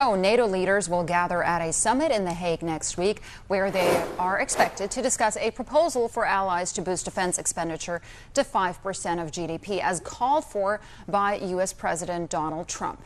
NATO leaders will gather at a summit in The Hague next week, where they are expected to discuss a proposal for allies to boost defense expenditure to 5% of GDP, as called for by U.S. President Donald Trump.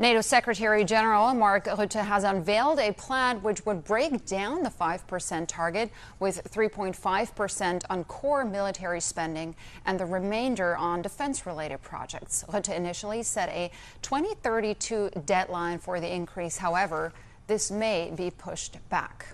NATO Secretary General Mark Rutte has unveiled a plan which would break down the 5% target, with 3.5% on core military spending and the remainder on defense-related projects. Rutte initially set a 2032 deadline for the increase. However, this may be pushed back.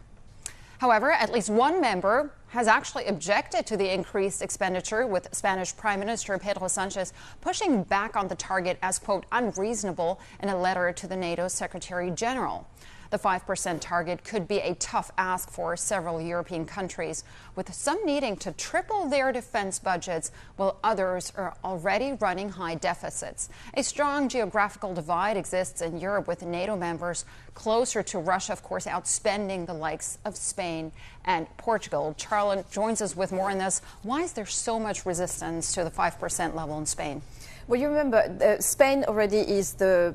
However, at least one member has actually objected to the increased expenditure, with Spanish Prime Minister Pedro Sanchez pushing back on the target as, quote, unreasonable in a letter to the NATO Secretary General. The 5% target could be a tough ask for several European countries, with some needing to triple their defense budgets while others are already running high deficits. A strong geographical divide exists in Europe, with NATO members closer to Russia, of course, outspending the likes of Spain and Portugal. Charlotte joins us with more on this. Why is there so much resistance to the 5% level in Spain? Well, you remember, Spain already is the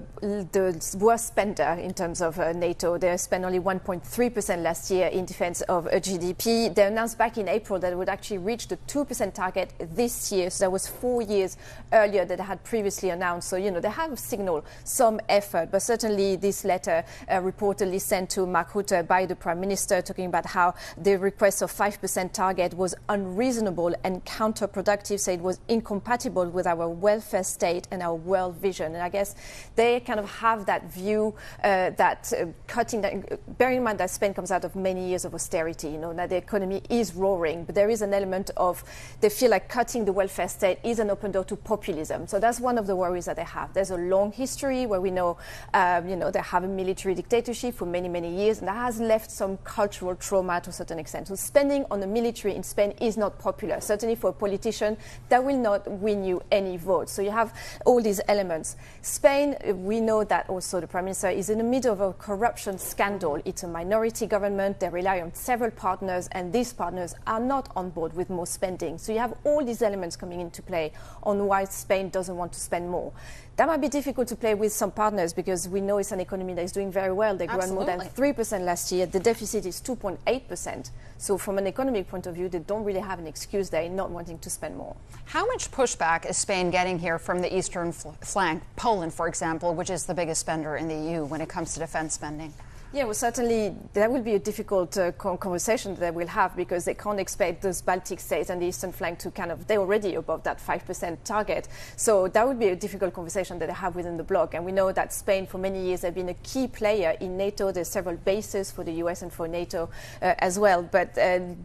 worst spender in terms of NATO. They spent only 1.3% last year in defense of GDP. They announced back in April that they would actually reach the 2% target this year. So that was 4 years earlier than they had previously announced. So, you know, they have signaled some effort. But certainly this letter reportedly sent to Mark Rutte by the Prime Minister, talking about how the request of 5% target was unreasonable and counterproductive, said it was incompatible with our welfare state and our world vision. And I guess they kind of have that view that cutting that, bearing in mind that Spain comes out of many years of austerity, you know, that the economy is roaring, but there is an element of, they feel like cutting the welfare state is an open door to populism. So that's one of the worries that they have. There's a long history where we know, you know, they have a military dictatorship for many, many years, and that has left some cultural trauma to a certain extent. So spending on the military in Spain is not popular. Certainly for a politician, that will not win you any votes. So you have all these elements. Spain, we know that also the Prime Minister is in the middle of a corruption scandal. It's a minority government. They rely on several partners, and these partners are not on board with more spending. So you have all these elements coming into play on why Spain doesn't want to spend more. That might be difficult to play with some partners, because we know it's an economy that is doing very well. They grew more than 3% last year. The deficit is 2.8%. So from an economic point of view, they don't really have an excuse there in not wanting to spend more. How much pushback is Spain getting here from the eastern flank? Poland, for example, which is the biggest spender in the EU when it comes to defense spending. Yeah, well, certainly that will be a difficult conversation that they will have, because they can't expect those Baltic states and the eastern flank to kind of, they're already above that 5% target. So that would be a difficult conversation that they have within the bloc. And we know that Spain, for many years, have been a key player in NATO. There's several bases for the US and for NATO as well. But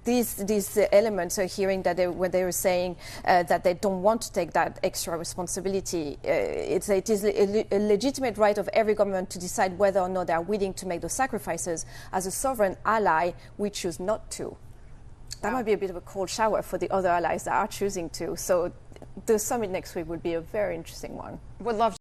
these elements are hearing that when they were saying that they don't want to take that extra responsibility, it is a legitimate right of every government to decide whether or not they are willing to make those sacrifices. As a sovereign ally, we choose not to. That might be a bit of a cold shower for the other allies that are choosing to. So the summit next week would be a very interesting one. Would love